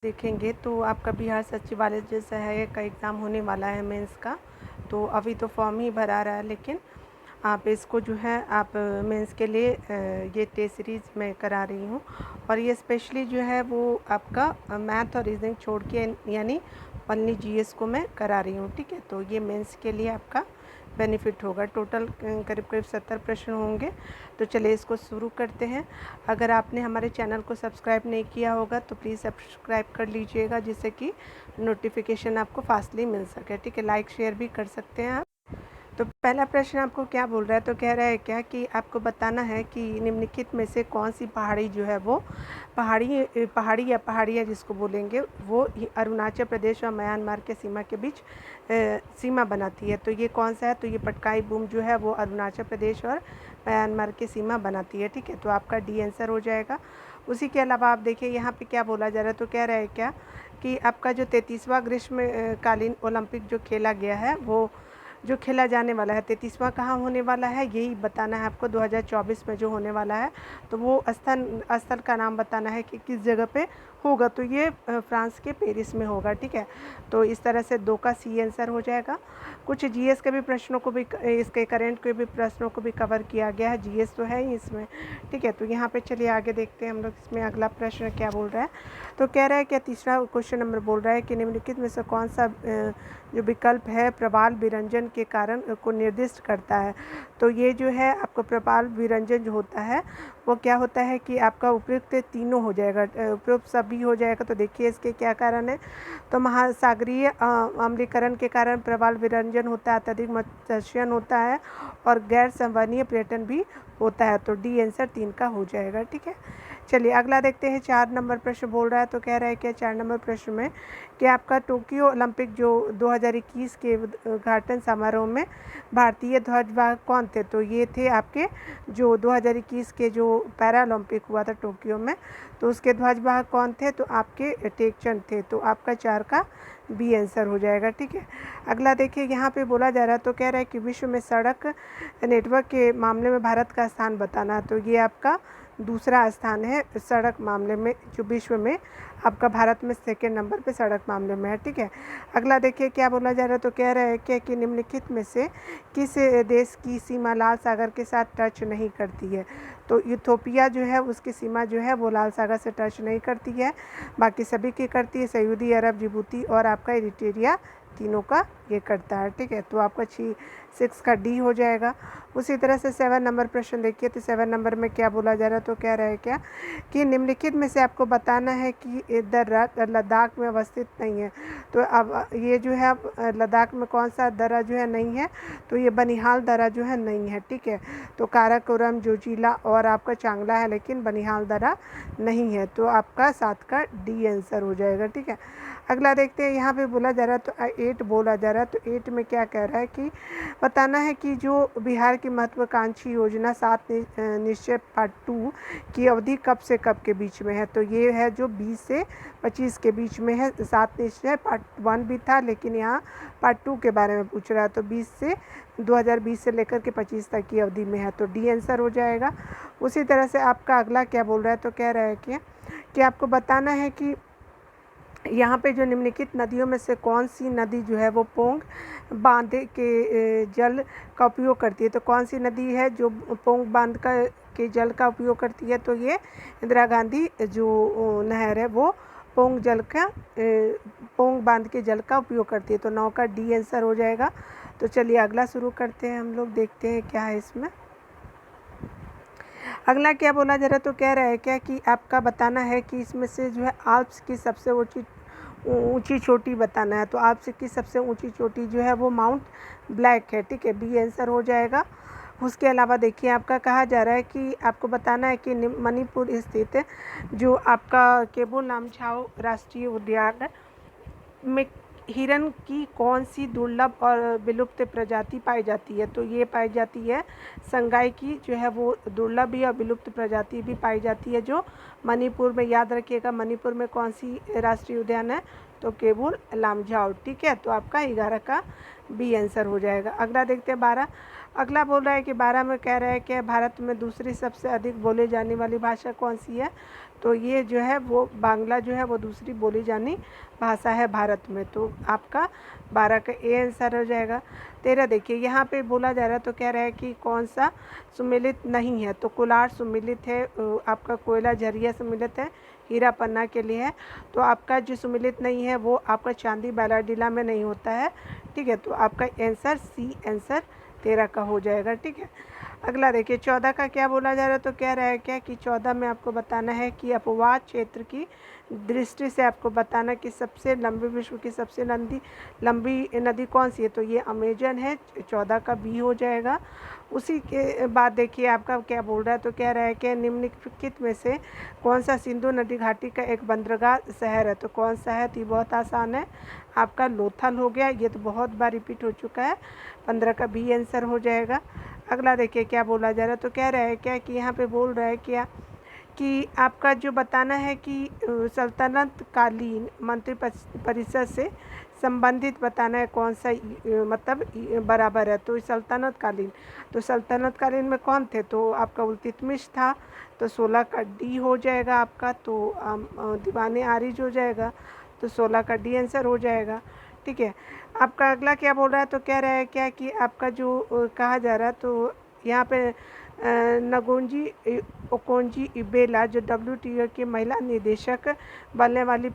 देखेंगे तो आपका बिहार सचिवालय जो सहायक का एग्ज़ाम होने वाला है मेंस का। तो अभी तो फॉर्म ही भरा रहा है, लेकिन आप इसको जो है आप मेंस के लिए ये टेस्ट सीरीज़ मैं करा रही हूँ। और ये स्पेशली जो है वो आपका मैथ और रीजनिंग छोड़ के यानी ओनली जीएस को मैं करा रही हूँ। ठीक है, तो ये मेंस के लिए आपका बेनिफिट होगा। टोटल करीब करीब 70 प्रश्न होंगे। तो चलिए इसको शुरू करते हैं। अगर आपने हमारे चैनल को सब्सक्राइब नहीं किया होगा तो प्लीज़ सब्सक्राइब कर लीजिएगा, जिससे कि नोटिफिकेशन आपको फास्टली मिल सके। ठीक है, लाइक शेयर भी कर सकते हैं आप। तो पहला प्रश्न आपको क्या बोल रहा है, तो कह रहा है क्या कि आपको बताना है कि निम्नलिखित में से कौन सी पहाड़ी जो है वो पहाड़ियाँ जिसको बोलेंगे वो अरुणाचल प्रदेश और म्यांमार के सीमा के बीच सीमा बनाती है। तो ये कौन सा है, तो ये पटकाई बूम जो है वो अरुणाचल प्रदेश और म्यांमार की सीमा बनाती है। ठीक है, तो आपका डी आंसर हो जाएगा। उसी के अलावा आप देखिए यहाँ पे क्या बोला जा रहा है, तो कह रहा है क्या कि आपका जो 33वां ग्रीष्मकालीन ओलंपिक जो खेला गया है वो जो खेला जाने वाला है 33वां कहाँ होने वाला है, यही बताना है आपको। 2024 में जो होने वाला है, तो वो स्थल का नाम बताना है कि किस जगह पे होगा। तो ये फ्रांस के पेरिस में होगा। ठीक है, तो इस तरह से 2 का सी आंसर हो जाएगा। कुछ जीएस के भी प्रश्नों को भी, इसके करंट के भी प्रश्नों को भी कवर किया गया है। जीएस तो है ही इसमें। ठीक है, तो यहाँ पे चलिए आगे देखते हैं हम लोग इसमें अगला प्रश्न क्या बोल रहा है। तो कह रहा है कि तीसरा क्वेश्चन नंबर बोल रहा है कि निम्नलिखित में से कौन सा जो विकल्प है प्रवाल विरंजन के कारण को निर्दिष्ट करता है। तो ये जो है आपको प्रवाल विरंजन जो होता है वो क्या होता है कि आपका उपयुक्त तीनों हो जाएगा, उपयुक्त सभी हो जाएगा। तो देखिए इसके क्या कारण है, तो महासागरीय अम्लीकरण के कारण प्रवाल विरंजन होता है, अत्यधिक मत्स्यन होता है और गैर संवहनीय पर्यटन भी होता है। तो डी आंसर 3 का हो जाएगा। ठीक है, चलिए अगला देखते हैं। 4 नंबर प्रश्न बोल रहा है, तो कह रहा है कि 4 नंबर प्रश्न में कि आपका टोक्यो ओलंपिक जो 2021 के उद्घाटन समारोह में भारतीय ध्वजवाहक कौन थे। तो ये थे आपके जो 2021 के जो पैरा ओलंपिक हुआ था टोक्यो में, तो उसके ध्वजवाहक कौन थे, तो आपके टेकचंद थे। तो आपका 4 का बी आंसर हो जाएगा। ठीक है, अगला देखिए यहाँ पे बोला जा रहा है, तो कह रहा है कि विश्व में सड़क नेटवर्क के मामले में भारत का स्थान बताना। तो ये आपका दूसरा स्थान है सड़क मामले में, जो विश्व में आपका भारत में सेकेंड नंबर पे सड़क मामले में है। ठीक है, अगला देखिए क्या बोला जा रहा है, तो कह रहा है कि निम्नलिखित में से किस देश की सीमा लाल सागर के साथ टच नहीं करती है। तो इथोपिया जो है उसकी सीमा जो है वो लाल सागर से टच नहीं करती है, बाकी सभी की करती है। सऊदी अरब, जिबूती और आपका इरिट्रिया, तीनों का ये करता है। ठीक है, तो आपका 6 का डी हो जाएगा। उसी तरह से 7 नंबर प्रश्न देखिए, तो 7 नंबर में क्या बोला जा रहा है, तो कह रहा है क्या कि निम्नलिखित में से आपको बताना है कि दर्रा लद्दाख में अवस्थित नहीं है। तो अब ये जो है लद्दाख में कौन सा दर्रा जो है नहीं है, तो ये बनिहाल दर्रा जो है नहीं है। ठीक है, तो काराकोरम, जोजिला और आपका चांगला है, लेकिन बनिहाल दर्रा नहीं है। तो आपका 7 का डी आंसर हो जाएगा। ठीक है, अगला देखते हैं। यहाँ पे बोला जा रहा है, तो 8 बोला जा रहा है, तो 8 में क्या कह रहा है कि बताना है कि जो बिहार की महत्वाकांक्षी योजना 7 निश्चय पार्ट 2 की अवधि कब से कब के बीच में है। तो ये है जो 20 से 25 के बीच में है। 7 निश्चय पार्ट 1 भी था, लेकिन यहाँ पार्ट 2 के बारे में पूछ रहा है। तो 2020 से लेकर के 25 तक की अवधि में है। तो डी आंसर हो जाएगा। उसी तरह से आपका अगला क्या बोल रहा है, तो कह रहा है कि आपको बताना है कि यहाँ पे जो निम्नलिखित नदियों में से कौन सी नदी जो है वो पोंग बांध के जल का उपयोग करती है। तो कौन सी नदी है जो पोंग बांध का के जल का उपयोग करती है, तो ये इंदिरा गांधी जो नहर है वो पोंग बांध के जल का उपयोग करती है। तो 9 का डी आंसर हो जाएगा। तो चलिए अगला शुरू करते हैं, हम लोग देखते हैं क्या है इसमें। अगला क्या बोला जा रहा है, तो कह रहा है क्या कि आपका बताना है कि इसमें से जो है आल्प्स की सबसे ऊंची चोटी बताना है। तो आल्प्स की सबसे ऊंची चोटी जो है वो माउंट ब्लैक है। ठीक है, बी आंसर हो जाएगा। उसके अलावा देखिए आपका कहा जा रहा है कि आपको बताना है कि मणिपुर स्थित जो आपका केबो लामछाओ राष्ट्रीय उद्यान में हिरन की कौन सी दुर्लभ और विलुप्त प्रजाति पाई जाती है। तो ये पाई जाती है संगाई की जो है वो दुर्लभ और विलुप्त प्रजाति भी पाई जाती है, जो मणिपुर में। याद रखिएगा मणिपुर में कौन सी राष्ट्रीय उद्यान है, तो केबुल लामझाओ। ठीक है, तो आपका 11 का बी आंसर हो जाएगा। अगला देखते हैं 12। अगला बोल रहा है कि 12 में कह रहा है कि भारत में दूसरी सबसे अधिक बोली जाने वाली भाषा कौन सी है, तो ये जो है वो बांग्ला जो है वो दूसरी बोली जानी भाषा है भारत में। तो आपका 12 का ए आंसर हो जाएगा। 13 देखिए यहाँ पे बोला जा रहा है, तो कह रहा है कि कौन सा सुमेलित नहीं है, तो कोलार सुमेलित है, आपका कोयला झरिया सुमेलित है, हीरा पन्ना के लिए है। तो आपका जो सुमेलित नहीं है वो आपका चांदी बालाडीला में नहीं होता है, ठीक है। तो आपका आंसर सी आंसर 13 का हो जाएगा, ठीक है। अगला देखिए 14 का क्या बोला जा रहा है, तो कह रहा है क्या कि 14 में आपको बताना है कि अपवाद क्षेत्र की दृष्टि से आपको बताना कि सबसे लंबी विश्व की सबसे लंबी नदी कौन सी है, तो ये अमेजन है। 14 का बी हो जाएगा। उसी के बाद देखिए आपका क्या बोल रहा है, तो कह रहा है कि निम्नलिखित में से कौन सा सिंधु नदी घाटी का एक बंदरगाह शहर है, तो कौन सा है, तो ये बहुत आसान है, आपका लोथल हो गया। ये तो बहुत बार रिपीट हो चुका है, 15 का बी आंसर हो जाएगा। अगला देखिए क्या बोला जा रहा है, तो कह रहा है क्या कि यहाँ पे बोल रहा है क्या कि आपका जो बताना है कि सल्तनत कालीन मंत्री परिषद से संबंधित बताना है कौन सा मतलब बराबर है, तो सल्तनत कालीन, तो सल्तनत कालीन में कौन थे, तो आपका इल्तुतमिश था, तो 16 का डी हो जाएगा आपका। तो दीवाने आरिज हो जाएगा, तो 16 का डी आंसर हो जाएगा, ठीक है। आपका अगला क्या बोल रहा है, तो कह रहा है क्या कि आपका जो कहा जा रहा है, तो यहाँ पे नगोंजी ओकोंजी इबेला जो WTO की महिला निदेशक बनने वाली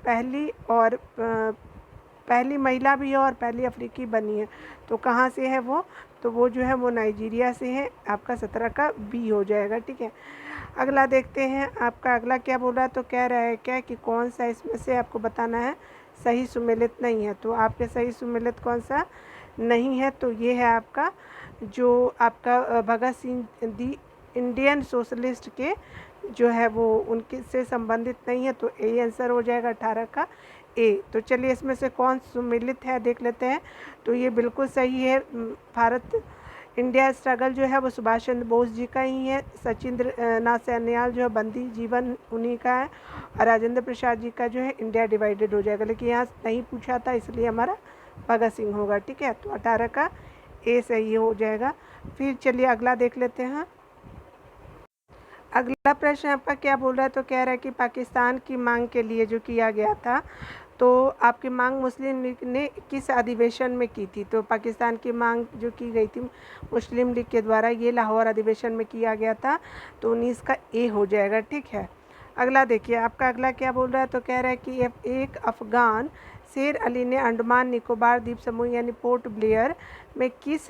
पहली महिला भी है और पहली अफ्रीकी बनी है, तो कहाँ से है वो, तो वो जो है वो नाइजीरिया से है। आपका 17 का बी हो जाएगा, ठीक है। अगला देखते हैं आपका अगला क्या बोल रहा है, तो कह रहा है क्या कि कौन सा इसमें से आपको बताना है सही सुमेलित नहीं है, तो आपके सही सुमेलित कौन सा नहीं है, तो ये है आपका जो आपका भगत सिंह दी इंडियन सोशलिस्ट के जो है वो उनके से संबंधित नहीं है, तो ए आंसर हो जाएगा 18 का ए। तो चलिए इसमें से कौन सुमेलित है देख लेते हैं, तो ये बिल्कुल सही है। भारत इंडिया स्ट्रगल जो है वो सुभाष चंद्र बोस जी का ही है। सचिंद्र नाथ सान्याल जो है बंदी जीवन उन्हीं का है, और राजेंद्र प्रसाद जी का जो है इंडिया डिवाइडेड हो जाएगा, लेकिन यहाँ नहीं पूछा था इसलिए हमारा भगत सिंह होगा, ठीक है। तो 18 का ए सही हो जाएगा। फिर चलिए अगला देख लेते हैं। अगला प्रश्न आपका क्या बोल रहा है, तो कह रहा है कि पाकिस्तान की मांग के लिए जो किया गया था, तो आपकी मांग मुस्लिम लीग ने किस अधिवेशन में की थी, तो पाकिस्तान की मांग जो की गई थी मुस्लिम लीग के द्वारा, ये लाहौर अधिवेशन में किया गया था, तो 19 का ए हो जाएगा, ठीक है। अगला देखिए आपका अगला क्या बोल रहा है, तो कह रहा है कि एक अफ़गान शेर अली ने अंडमान निकोबार द्वीप समूह यानी पोर्ट ब्लेयर में किस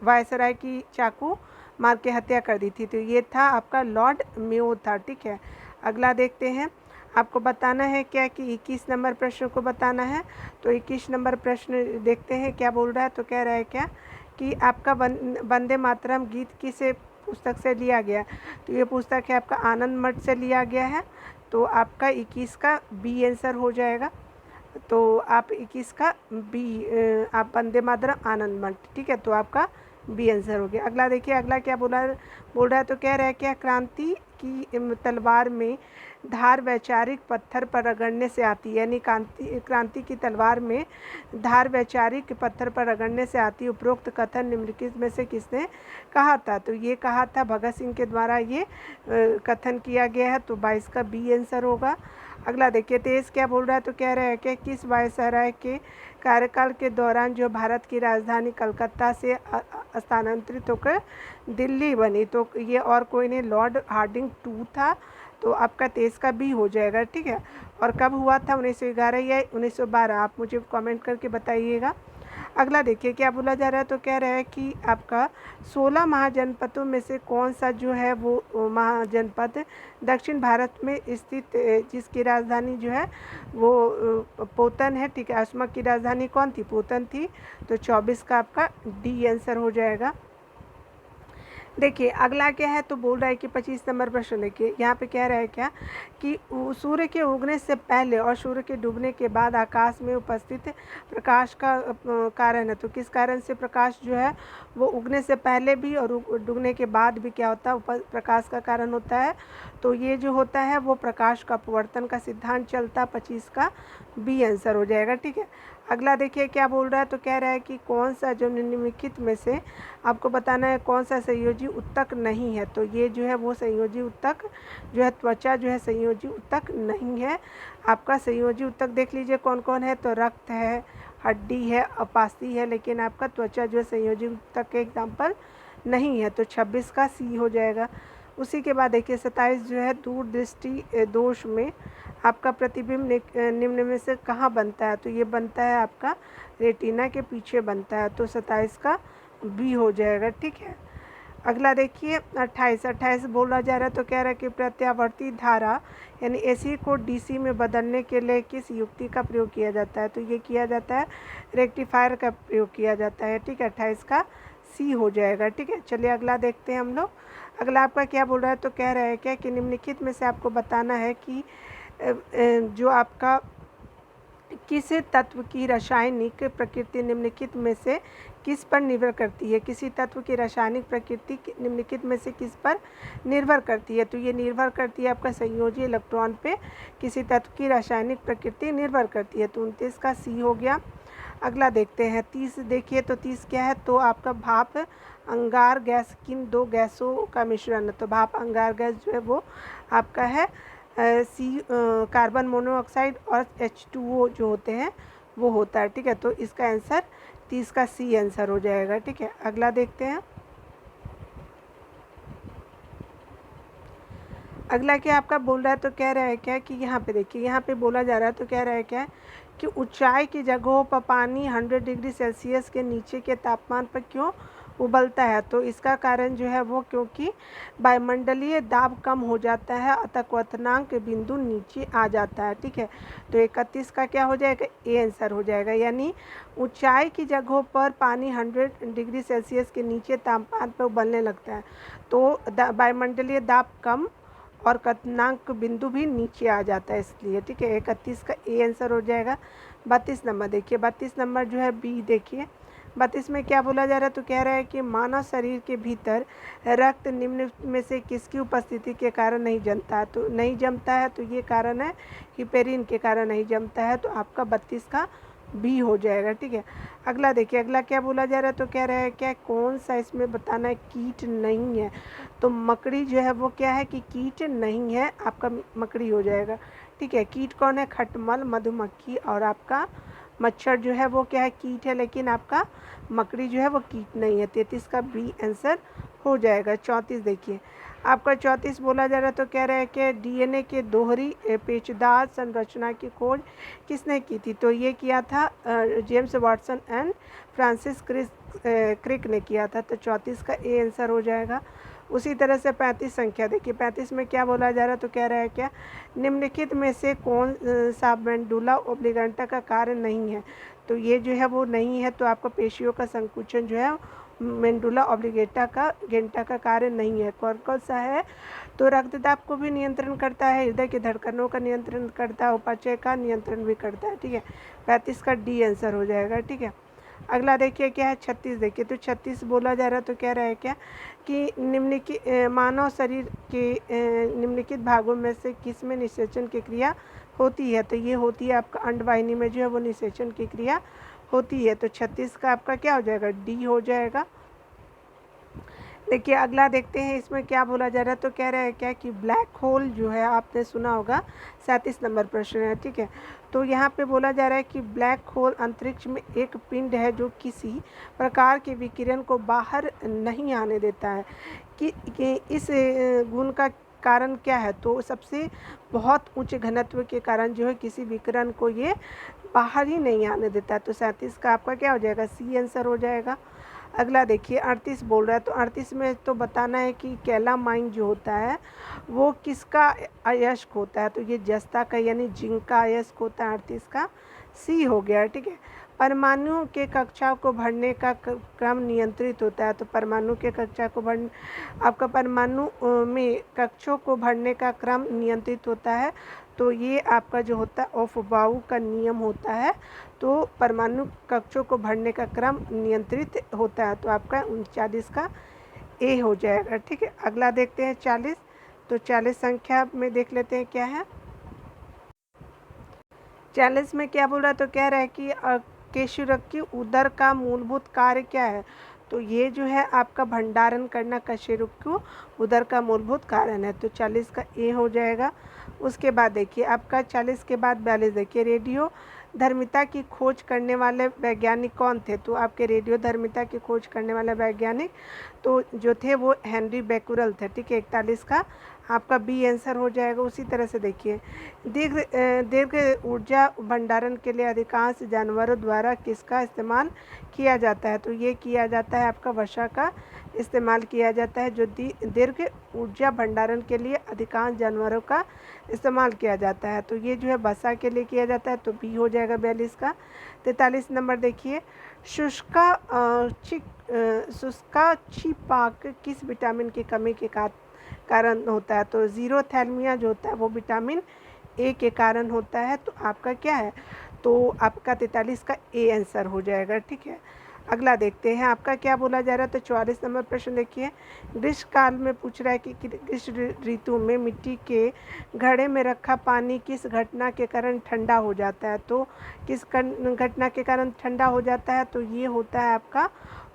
वायसराय की चाकू मार के हत्या कर दी थी, तो ये था आपका लॉर्ड मेयो था, ठीक है। अगला देखते हैं आपको बताना है क्या कि 21 नंबर प्रश्न को बताना है, तो 21 नंबर प्रश्न देखते हैं क्या बोल रहा है, तो कह रहा है क्या कि आपका वंदे मातरम गीत किस पुस्तक से लिया गया, तो ये पुस्तक है आपका आनंद मठ से लिया गया है, तो आपका 21 का बी आंसर हो जाएगा। तो आप 21 का बी आप वंदे मातरम आनंद मठ, ठीक है, तो आपका बी आंसर हो गया। अगला देखिए अगला क्या बोल रहा है, तो कह रहा है क्या क्रांति की तलवार में धार वैचारिक पत्थर पर रगड़ने से आती है, यानी क्रांति की तलवार में धार वैचारिक पत्थर पर रगड़ने से आती है। उपरोक्त कथन निम्नलिखित में से किसने कहा था, तो ये कहा था भगत सिंह के द्वारा ये कथन किया गया है, तो 22 का बी आंसर होगा। अगला देखिए 23 क्या बोल रहा है, तो कह रहा है कि किस वायसराय के कार्यकाल के दौरान जो भारत की राजधानी कलकत्ता से स्थानांतरित होकर दिल्ली बनी, तो ये और कोई नहीं लॉर्ड हार्डिंग टू था, तो आपका 23 का बी हो जाएगा, ठीक है। और कब हुआ था 1911 या 1912, आप मुझे कमेंट करके बताइएगा। अगला देखिए क्या बोला जा रहा है, तो कह रहा है कि आपका 16 महाजनपदों में से कौन सा जो है वो महाजनपद दक्षिण भारत में स्थित जिसकी राजधानी जो है वो पोतन है, ठीक है। असम की राजधानी कौन थी, पोतन थी, तो 24 का आपका डी आंसर हो जाएगा। देखिए अगला क्या है, तो बोल रहा है कि 25 नंबर प्रश्न देखिए यहाँ पे कह रहा है क्या कि सूर्य के उगने से पहले और सूर्य के डूबने के बाद आकाश में उपस्थित प्रकाश का कारण है। तो किस कारण से प्रकाश जो है वो उगने से पहले भी और डूबने के बाद भी क्या होता है, प्रकाश का कारण होता है। तो ये जो होता है वो प्रकाश का अपवर्तन का सिद्धांत चलता। 25 का बी आंसर हो जाएगा। ठीक है, अगला देखिए क्या बोल रहा है। तो कह रहा है कि कौन सा जो निम्नलिखित में से आपको बताना है कौन सा संयोजी उत्तक नहीं है। तो ये जो है वो संयोजी उत्तक जो है त्वचा जो है संयोजी उत्तक नहीं है। आपका संयोजी उत्तक देख लीजिए कौन कौन है। तो रक्त है, हड्डी है, अपास्थी है, लेकिन आपका त्वचा जो है संयोजी उत्तक के एग्जाम्पल नहीं है। तो 26 का सी हो जाएगा। उसी के बाद देखिए 27 जो है दूरदृष्टि दोष में आपका प्रतिबिंब निम्न में से कहाँ बनता है। तो ये बनता है आपका रेटिना के पीछे बनता है। तो 27 का बी हो जाएगा। ठीक है, अगला देखिए 28 बोला जा रहा है। तो कह रहा है कि प्रत्यावर्ती धारा यानी एसी को डीसी में बदलने के लिए किस युक्ति का प्रयोग किया जाता है। तो ये किया जाता है रेक्टिफायर का प्रयोग किया जाता है। ठीक है, 28 का सी हो जाएगा। ठीक है, चलिए अगला देखते हैं हम लोग। अगला आपका क्या बोल रहा है। तो कह रहा है क्या कि निम्नलिखित में से आपको बताना है कि जो आपका किस तत्व की रासायनिक प्रकृति निम्नलिखित में से किस पर निर्भर करती है। किसी तत्व की रासायनिक प्रकृति निम्नलिखित में से किस पर निर्भर करती है। तो ये निर्भर करती है आपका संयोजी इलेक्ट्रॉन पे किसी तत्व की रासायनिक प्रकृति निर्भर करती है। तो 29 का सी हो गया। अगला देखते हैं 30 देखिए। तो 30 क्या है। तो आपका भाप अंगार गैस किन दो गैसों का मिश्रण है। तो भाप अंगार गैस जो है वो आपका है कार्बन मोनोऑक्साइड और H2O जो होते हैं वो होता है। ठीक है, तो इसका आंसर 30 का सी आंसर हो जाएगा। ठीक है, अगला देखते हैं। अगला क्या आपका बोल रहा है। तो कह रहा है क्या कि यहाँ पे देखिए, यहाँ पे बोला जा रहा है। तो कह रहा है क्या कि ऊंचाई की जगहों पर पानी 100 डिग्री सेल्सियस के नीचे के तापमान पर क्यों उबलता है। तो इसका कारण जो है वो क्योंकि वायुमंडलीय दाब कम हो जाता है अतः क्वथनांक बिंदु नीचे आ जाता है। ठीक है, तो 31 का क्या हो जाएगा, ए आंसर हो जाएगा। यानी ऊंचाई की जगहों पर पानी 100 डिग्री सेल्सियस के नीचे तापमान पर उबलने लगता है तो वायुमंडलीय दाब कम और क्वथनांक बिंदु भी नीचे आ जाता है इसलिए। ठीक है, 31 का ए आंसर हो जाएगा। 32 नंबर देखिए। 32 नंबर जो है बी देखिए। 32 में क्या बोला जा रहा है। तो कह रहा है कि मानव शरीर के भीतर रक्त निम्न में से किसकी उपस्थिति के कारण नहीं जमता है। तो नहीं जमता है तो ये कारण है हिपेरिन के कारण नहीं जमता है। तो आपका 32 का बी हो जाएगा। ठीक है, अगला देखिए। अगला क्या बोला जा रहा है। तो कह रहा है क्या कौन सा इसमें बताना है कीट नहीं है। तो मकड़ी जो है वो क्या है कि कीट नहीं है, आपका मकड़ी हो जाएगा। ठीक है, कीट कौन है, खटमल, मधुमक्खी और आपका मच्छर जो है वो क्या है, कीट है, लेकिन आपका मकड़ी जो है वो कीट नहीं है। 33 का बी आंसर हो जाएगा। 34 देखिए। आपका 34 बोला जा रहा है। तो कह रहा है कि डीएनए के दोहरी पेचदार संरचना की खोज किसने की थी। तो ये किया था James Watson and Francis Crick ने किया था। तो 34 का ए आंसर हो जाएगा। उसी तरह से 35 संख्या देखिए। 35 में क्या बोला जा रहा है। तो कह रहा है क्या निम्नलिखित में से कौन सा मेंडुला ओब्लिगेंटा का कार्य नहीं है। तो ये जो है वो नहीं है। तो आपका पेशियों का संकुचन जो है मेंडुला ओब्लिगेटा का गेंटा का कार्य नहीं है। कौन कौन सा है। तो रक्तदाब को भी नियंत्रण करता है, हृदय की धड़कनों का नियंत्रण करता है, उपाचय का नियंत्रण भी करता है। ठीक है, 35 का डी आंसर हो जाएगा। ठीक है, अगला देखिए क्या है 36 देखिए। तो 36 बोला जा रहा है। तो कह रहा है क्या कि निम्नलिखित मानव शरीर के निम्नलिखित भागों में से किस में निषेचन की क्रिया होती है। तो ये होती है आपका अंडवाहिनी में जो है वो निषेचन की क्रिया होती है। तो 36 का आपका क्या हो जाएगा, डी हो जाएगा। देखिए अगला देखते हैं इसमें क्या बोला जा रहा है। तो कह रहा है क्या कि ब्लैक होल जो है आपने सुना होगा, 37 नंबर प्रश्न है। ठीक है, तो यहाँ पे बोला जा रहा है कि ब्लैक होल अंतरिक्ष में एक पिंड है जो किसी प्रकार के विकिरण को बाहर नहीं आने देता है कि इस गुण का कारण क्या है। तो सबसे बहुत उच्च घनत्व के कारण जो है किसी विकिरण को ये बाहर ही नहीं आने देता है। तो 37 का आपका क्या हो जाएगा, सी आंसर हो जाएगा। अगला देखिए 38 बोल रहा है। तो 38 में तो बताना है कि कैलामाइन जो होता है वो किसका अयस्क होता है। तो ये जस्ता का यानी जिंक का अयस्क होता है। 38 का सी हो गया। ठीक है, परमाणु के कक्षाओं को भरने का क्रम नियंत्रित होता है। तो परमाणु के कक्षा को भर आपका परमाणु में कक्षों को भरने का क्रम नियंत्रित होता है। तो ये आपका जो होता है ऑफ-बाउ का नियम होता है। तो परमाणु कक्षों को भरने का क्रम नियंत्रित होता है। तो आपका 39 का ए हो जाएगा। ठीक है, अगला देखते हैं 40। तो 40 संख्या में देख लेते हैं क्या है। 40 में क्या बोल रहा है, तो कह रहा है कि केशुरक की उदर का मूलभूत कार्य क्या है। तो ये जो है आपका भंडारण करना कशेरुक को उदर का मूलभूत कारण है। तो 40 का ए हो जाएगा। उसके बाद देखिए आपका 40 के बाद 42 देखिए, रेडियो धर्मिता की खोज करने वाले वैज्ञानिक कौन थे। तो आपके रेडियो धर्मिता की खोज करने वाले वैज्ञानिक तो जो थे वो हेनरी बेकुरल थे। ठीक है, 41 का आपका बी आंसर हो जाएगा। उसी तरह से देखिए, दीर्घ ऊर्जा भंडारण के लिए अधिकांश जानवरों द्वारा किसका इस्तेमाल किया जाता है। तो ये किया जाता है आपका वसा का इस्तेमाल किया जाता है। जो दीर्घ ऊर्जा भंडारण के लिए अधिकांश जानवरों का इस्तेमाल किया जाता है। तो ये जो है वसा के लिए किया जाता है। तो बी हो जाएगा 42 का। 43 नंबर देखिए, शुष्का छिपाक किस विटामिन की कमी के कारण होता है। तो जीरोथैल्मिया जो होता है वो विटामिन ए के कारण होता है। तो आपका क्या है, तो आपका 43 का ए आंसर हो जाएगा। ठीक है, अगला देखते हैं आपका क्या बोला जा रहा है। तो 44 नंबर प्रश्न देखिए, ग्रीष्म काल में पूछ रहा है कि ग्रीष्म ऋतु में मिट्टी के घड़े में रखा पानी किस घटना के कारण ठंडा हो जाता है। तो किस घटना के कारण ठंडा हो जाता है। तो ये होता है आपका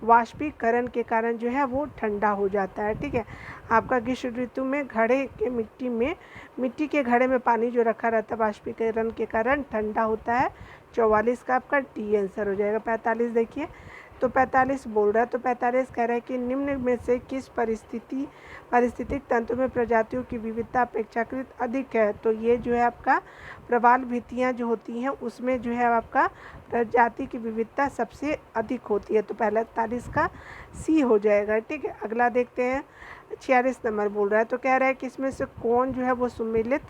वाष्पीकरण के कारण जो है वो ठंडा हो जाता है। ठीक है, आपका ग्रीष्म ऋतु में घड़े के मिट्टी के घड़े में पानी जो रखा रहता है वाष्पीकरण के कारण ठंडा होता है। 44 का आपका डी आंसर हो जाएगा। 45 देखिए, तो 45 बोल रहा है। तो 45 कह रहा है कि निम्न में से किस पारिस्थितिक तंत्र में प्रजातियों की विविधता अपेक्षाकृत अधिक है। तो ये जो है आपका प्रवाल भित्तियाँ जो होती हैं उसमें जो है आपका प्रजाति की विविधता सबसे अधिक होती है। तो 45 का सी हो जाएगा। ठीक है, अगला देखते हैं 46 नंबर बोल रहा है। तो कह रहा है कि इसमें से कौन जो है वो सम्मिलित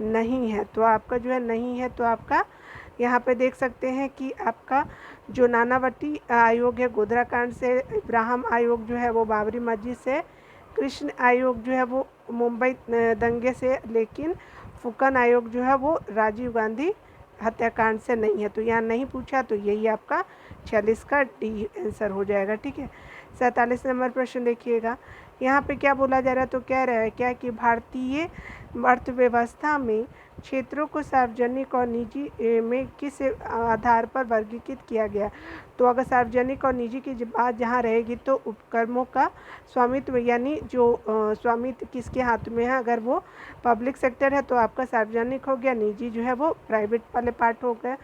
नहीं है। तो आपका जो है नहीं है, तो आपका यहाँ पे देख सकते हैं कि आपका जो नानावटी आयोग है गोधरा कांड से, इब्राहिम आयोग जो है वो बाबरी मस्जिद से, कृष्ण आयोग जो है वो मुंबई दंगे से, लेकिन फुकन आयोग जो है वो राजीव गांधी हत्याकांड से नहीं है। तो यहाँ नहीं पूछा, तो यही आपका 46 का डी आंसर हो जाएगा। ठीक है, 47 नंबर प्रश्न देखिएगा, यहाँ पे क्या बोला जा रहा है। तो कह रहा है क्या कि भारतीय अर्थव्यवस्था में क्षेत्रों को सार्वजनिक और निजी में किस आधार पर वर्गीकृत किया गया। तो अगर सार्वजनिक और निजी की बात जहाँ रहेगी तो उपक्रमों का स्वामित्व यानी जो स्वामित्व किसके हाथ में है, अगर वो पब्लिक सेक्टर है तो आपका सार्वजनिक हो गया, निजी जो है वो प्राइवेट वाले पार्ट हो गए।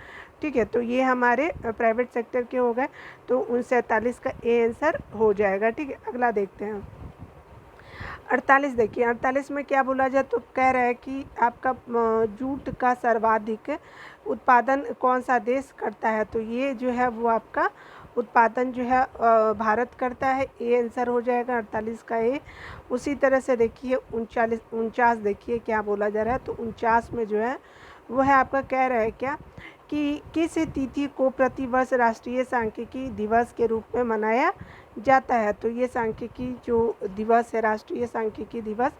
ठीक है, तो ये हमारे प्राइवेट सेक्टर के हो गए। तो 47 का ए आंसर हो जाएगा। ठीक है, अगला देखते हैं 48 देखिए, 48 में क्या बोला जाए। तो कह रहा है कि आपका जूट का सर्वाधिक उत्पादन कौन सा देश करता है। तो ये जो है वो आपका उत्पादन जो है भारत करता है। ए आंसर हो जाएगा 48 का ए। उसी तरह से देखिए 49 देखिए क्या बोला जा रहा है। तो 49 में जो है वो है आपका कह रहा है क्या कि किस तिथि को प्रतिवर्ष राष्ट्रीय सांख्यिकी दिवस के रूप में मनाया जाता है। तो ये सांख्यिकी जो दिवस है राष्ट्रीय सांख्यिकी दिवस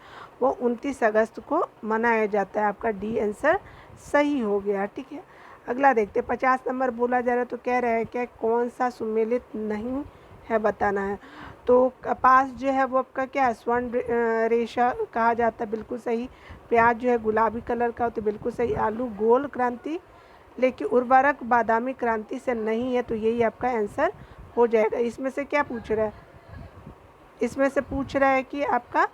वो 29 अगस्त को मनाया जाता है। आपका डी आंसर सही हो गया। ठीक है, अगला देखते 50 नंबर बोला जा रहा है। तो कह रहा है क्या कौन सा सुमेलित नहीं है बताना है। तो कपास जो है वो आपका क्या है स्वर्ण रेशा कहा जाता है, बिल्कुल सही। प्याज जो है गुलाबी कलर का होता है, बिल्कुल सही। आलू गोल क्रांति, लेकिन उर्वरक बादामी क्रांति से नहीं है। तो यही आपका आंसर हो जाएगा। इसमें से क्या पूछ रहा है, इसमें से पूछ रहा है कि आपका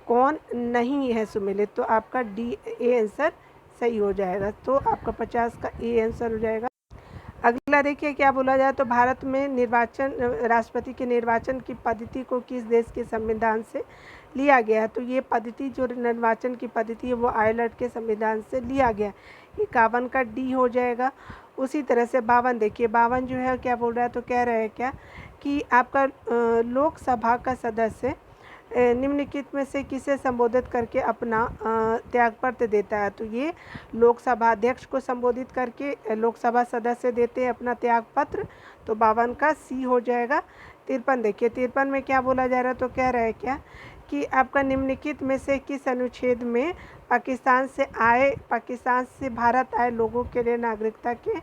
कौन नहीं है सुमेलित। तो आपका डी ए आंसर सही हो जाएगा। तो आपका 50 का ए आंसर हो जाएगा। अगला देखिए क्या बोला जाए। तो भारत में निर्वाचन राष्ट्रपति के निर्वाचन की पद्धति को किस देश के संविधान से लिया गया है। तो ये पद्धति जो निर्वाचन की पद्धति है वो आयरलैंड के संविधान से लिया गया। 51 का डी हो जाएगा। उसी तरह से 52 देखिए, 52 जो है क्या बोल रहा है। तो कह रहा है क्या कि आपका लोकसभा का सदस्य निम्नलिखित में से किसे संबोधित करके अपना त्यागपत्र देता है? तो ये लोकसभा अध्यक्ष को संबोधित करके लोकसभा सदस्य देते हैं अपना त्यागपत्र। तो 52 का सी हो जाएगा। 53 देखिए, 53 में क्या बोला जा रहा है? तो कह रहा है क्या कि आपका निम्नलिखित में से किस अनुच्छेद में पाकिस्तान से भारत आए लोगों के लिए नागरिकता के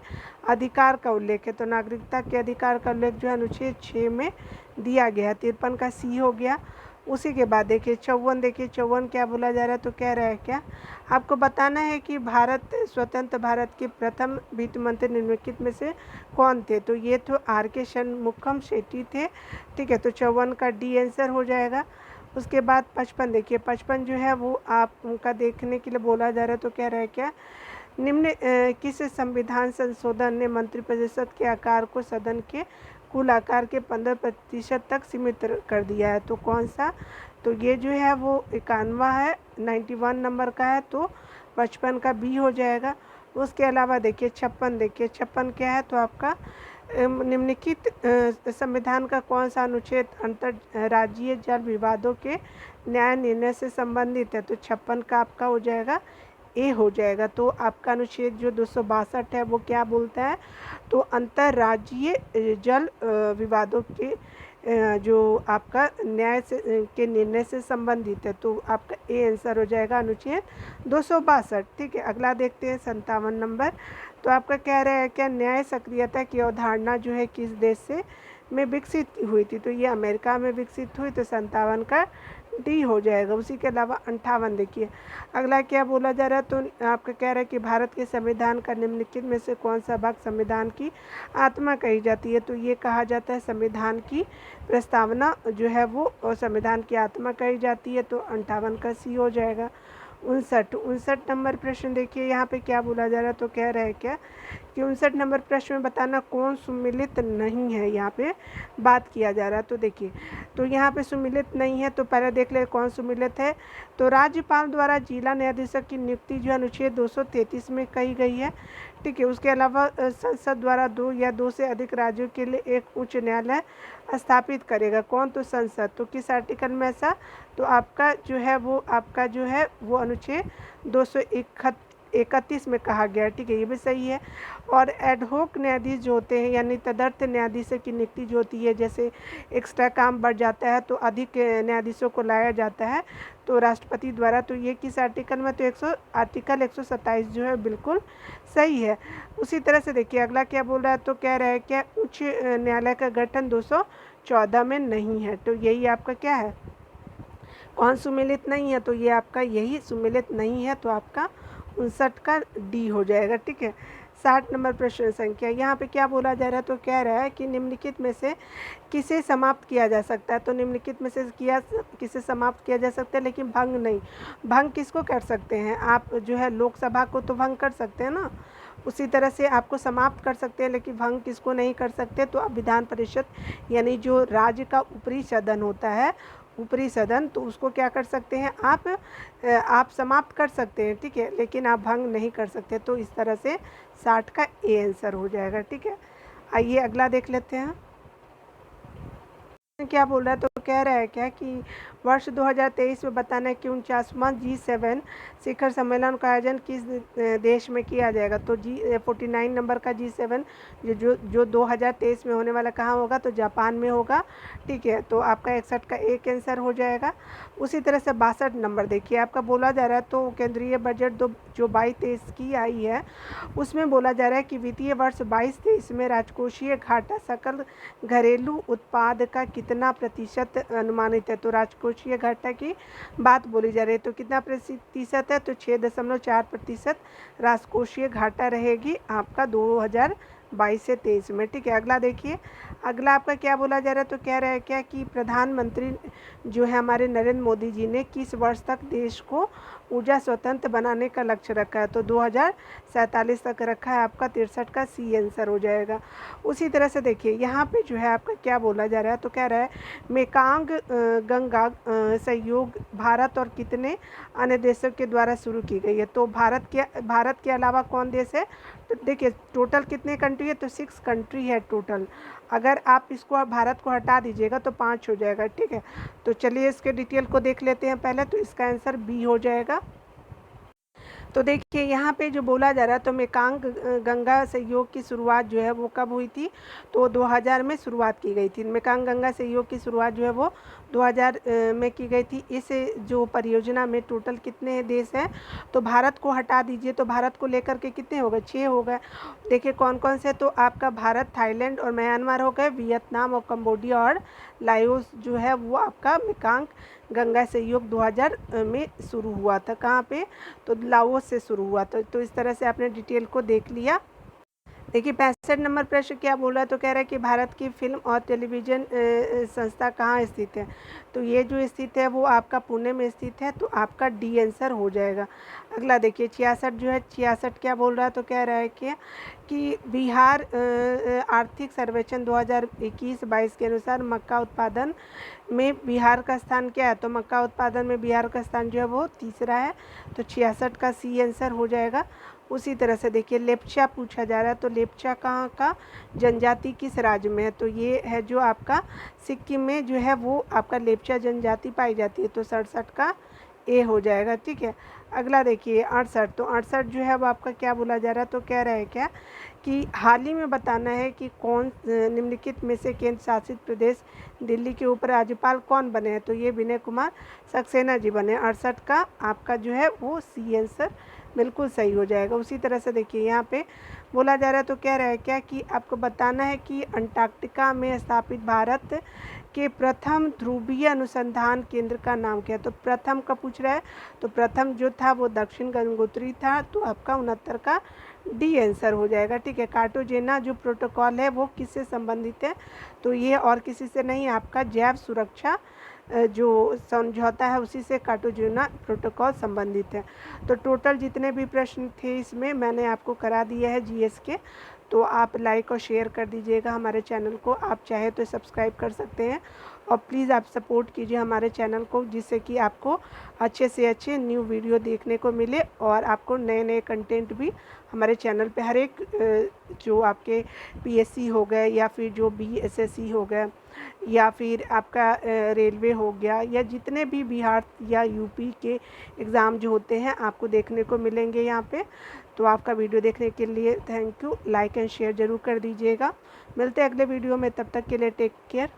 अधिकार का उल्लेख है? तो नागरिकता के अधिकार का उल्लेख जो है अनुच्छेद 6 में दिया गया है। 53 का सी हो गया। उसी के बाद देखिए 54, देखिए 54 क्या बोला जा रहा है? तो कह रहा है क्या आपको बताना है कि स्वतंत्र भारत के प्रथम वित्त मंत्री निम्नलिखित में से कौन थे? तो ये तो R.K. शनमुखम शेट्टी थे। ठीक है, तो 54 का डी आंसर हो जाएगा। उसके बाद 55 देखिए, 55 जो है वो आपका देखने के लिए बोला जा रहा है। तो कह रहा है क्या किस संविधान संशोधन ने मंत्रिपरिषद के आकार को सदन के कुल आकार के 15% तक सीमित कर दिया है? तो कौन सा? तो ये जो है वो 91 है, 91 नंबर का है। तो 55 का बी हो जाएगा। उसके अलावा देखिए 56, देखिए 56 क्या है? तो आपका निम्नलिखित संविधान का कौन सा अनुच्छेद अंतर्राज्यीय जल विवादों के न्याय निर्णय से संबंधित है? तो 56 का आपका हो जाएगा, ए हो जाएगा। तो आपका अनुच्छेद जो 262 है वो क्या बोलता है? तो अंतर्राज्यीय जल विवादों के जो आपका न्याय से के निर्णय से संबंधित है। तो आपका ए आंसर हो जाएगा अनुच्छेद 262। ठीक है, अगला देखते हैं 57 नंबर। तो आपका कह रहा है क्या न्याय सक्रियता की अवधारणा जो है किस देश से में विकसित हुई थी? तो ये अमेरिका में विकसित हुई। तो 57 का डी हो जाएगा। उसी के अलावा 58 देखिए, अगला क्या बोला जा रहा है? तो आपका कह रहा है कि भारत के संविधान का निम्नलिखित में से कौन सा भाग संविधान की आत्मा कही जाती है? तो ये कहा जाता है संविधान की प्रस्तावना जो है वो संविधान की आत्मा कही जाती है। तो 58 का सी हो जाएगा। 59 नंबर प्रश्न देखिए, यहाँ पे क्या बोला जा रहा है? तो कह रहा है क्या कि 59 नंबर प्रश्न में बताना कौन सुमिलित नहीं है, यहाँ पे बात किया जा रहा है। तो देखिए, तो यहाँ पे सुमिलित नहीं है, तो पहले देख ले कौन सुमिलित है। तो राज्यपाल द्वारा जिला न्यायाधीशक की नियुक्ति जो अनुच्छेद 233 में कही गई है। ठीक है, उसके अलावा संसद द्वारा 2 या 2 से अधिक राज्यों के लिए एक उच्च न्यायालय स्थापित करेगा। कौन? तो संसद। तो किस आर्टिकल में ऐसा? तो आपका जो है वो अनुच्छेद 231 में कहा गया है। ठीक है, ये भी सही है। और एडहोक न्यायाधीश जो होते हैं यानी तदर्थ न्यायाधीशों की नियुक्ति जो होती है, जैसे एक्स्ट्रा काम बढ़ जाता है तो अधिक न्यायाधीशों को लाया जाता है तो राष्ट्रपति द्वारा। तो ये किस आर्टिकल में? तो आर्टिकल 127 जो है बिल्कुल सही है। उसी तरह से देखिए अगला क्या बोल रहा है? तो कह रहा है क्या उच्च न्यायालय का गठन 214 में नहीं है। तो यही आपका क्या है? कौन सुमिलित नहीं है? तो ये आपका यही सुमिलित नहीं है। तो आपका 59 का डी हो जाएगा। ठीक है, 60 नंबर प्रश्न संख्या, यहाँ पे क्या बोला जा रहा है? तो कह रहा है कि निम्नलिखित में से किसे समाप्त किया जा सकता है? तो निम्नलिखित में से किसे समाप्त किया जा सकता है, लेकिन भंग नहीं। भंग किसको कर सकते हैं? आप जो है लोकसभा को तो भंग कर सकते हैं ना, उसी तरह से आपको समाप्त कर सकते हैं, लेकिन भंग किसको नहीं कर सकते? तो अब विधान परिषद यानी जो राज्य का ऊपरी सदन होता है, ऊपरी सदन, तो उसको क्या कर सकते हैं आप समाप्त कर सकते हैं। ठीक है, लेकिन आप भंग नहीं कर सकते। तो इस तरह से 60 का ए आंसर हो जाएगा। ठीक है, आइए अगला देख लेते हैं क्या बोल रहा है। तो कह रहा है क्या कि वर्ष 2023 में बताना है कि 49वां G7 शिखर सम्मेलन का आयोजन किस देश में किया जाएगा? तो 49 नंबर का G7 जो 2023 में होने वाला कहाँ होगा? तो जापान में होगा। ठीक है, तो आपका 61 का एक आंसर हो जाएगा। उसी तरह से 62 नंबर देखिए, आपका बोला जा रहा है तो केंद्रीय बजट जो 22-23 की आई है उसमें बोला जा रहा है कि वित्तीय वर्ष 22-23 में राजकोषीय घाटा सकल घरेलू उत्पाद का कितना प्रतिशत अनुमानित है? तो राजकोषीय घाटा की बात बोली जा रही है। तो कितना प्रतिशत है? तो 6.4% राजकोषीय घाटा रहेगी आपका 2022 से 23 में। ठीक है, अगला देखिए, अगला आपका क्या बोला जा रहा है? तो कह रहा है क्या कि प्रधानमंत्री जो है हमारे नरेंद्र मोदी जी ने किस वर्ष तक देश को ऊर्जा स्वतंत्र बनाने का लक्ष्य रखा है? तो 2047 तक रखा है। आपका 63 का सी आंसर हो जाएगा। उसी तरह से देखिए यहाँ पे जो है आपका क्या बोला जा रहा है? तो कह रहा है मेकांग गंगा सहयोग भारत और कितने अन्य देशों के द्वारा शुरू की गई है? तो भारत के अलावा कौन देश है? तो देखिए टोटल कितने कंट्री कंट्री है तो 6 कंट्री है टोटल। अगर आप इसको भारत को हटा दीजिएगा तो 5 हो जाएगा, ठीक है। तो चलिए इसके डिटेल को देख लेते हैं पहले। तो इसका आंसर बी हो जाएगा। तो देखिए यहाँ पे जो बोला जा रहा है, तो मेकांग गंगा सहयोग की शुरुआत जो है वो कब हुई थी, तो 2000 में शुरुआत की गई थी। मेकांग गंगा सहयोग की शुरुआत जो है वो 2000 में की गई थी। इस जो परियोजना में टोटल कितने देश हैं, तो भारत को हटा दीजिए तो भारत को लेकर के कितने हो गए, 6 हो गए। देखिए कौन कौन से, तो आपका भारत, थाईलैंड और म्यांमार हो गए, वियतनाम और कम्बोडिया और लाओस जो है वो आपका मेकांग गंगा सहयोग 2000 में शुरू हुआ था। कहाँ पे, तो लाओस से शुरू हुआ था। तो इस तरह से आपने डिटेल को देख लिया। देखिए 65 नंबर प्रश्न क्या बोल रहा है, तो कह रहा है कि भारत की फिल्म और टेलीविज़न संस्था कहाँ स्थित है। तो ये जो स्थित है वो आपका पुणे में स्थित है। तो आपका डी आंसर हो जाएगा। अगला देखिए 66 जो है, 66 क्या बोल रहा है, तो कह रहा है कि बिहार आर्थिक सर्वेक्षण 2021-22 के अनुसार मक्का उत्पादन में बिहार का स्थान क्या है। तो मक्का उत्पादन में बिहार का स्थान जो है वो तीसरा है। तो 66 का सी आंसर हो जाएगा। उसी तरह से देखिए लेप्चा पूछा जा रहा है, तो लेप्चा कहाँ का जनजाति किस राज्य में है, तो ये है जो आपका सिक्किम में जो है वो आपका लेप्चा जनजाति पाई जाती है। तो 67 का ए हो जाएगा, ठीक है। अगला देखिए 68, तो 68 जो है वो आपका क्या बोला जा रहा है, तो कह रहा है क्या कि हाल ही में बताना है कि कौन निम्नलिखित में से केंद्र शासित प्रदेश दिल्ली के उपराज्यपाल कौन बने हैं। तो ये विनय कुमार सक्सेना जी बने। 68 का आपका जो है वो सी आंसर बिल्कुल सही हो जाएगा। उसी तरह से देखिए यहाँ पे बोला जा रहा है, तो कह रहा है क्या कि आपको बताना है कि अंटार्कटिका में स्थापित भारत के प्रथम ध्रुवीय अनुसंधान केंद्र का नाम क्या है। तो प्रथम का पूछ रहा है, तो प्रथम जो था वो दक्षिण गंगोत्री था। तो आपका 69 का डी आंसर हो जाएगा, ठीक है। कार्टाजेना जो प्रोटोकॉल है वो किससे संबंधित है, तो ये और किसी से नहीं, आपका जैव सुरक्षा जो समझौता है उसी से कार्टाजेना प्रोटोकॉल संबंधित है। तो टोटल जितने भी प्रश्न थे इसमें मैंने आपको करा दिया है जीएस के। तो आप लाइक और शेयर कर दीजिएगा हमारे चैनल को। आप चाहे तो सब्सक्राइब कर सकते हैं और प्लीज़ आप सपोर्ट कीजिए हमारे चैनल को, जिससे कि आपको अच्छे से अच्छे न्यू वीडियो देखने को मिले और आपको नए नए कंटेंट भी हमारे चैनल पे हर एक जो आपके पीएससी हो गए या फिर जो बीएसएससी हो गए या फिर आपका रेलवे हो गया या जितने भी बिहार या यूपी के एग्ज़ाम जो होते हैं आपको देखने को मिलेंगे यहाँ पे। तो आपका वीडियो देखने के लिए thank you. Like and share ज़रूर कर दीजिएगा। मिलते हैं अगले वीडियो में, तब तक के लिए टेक केयर।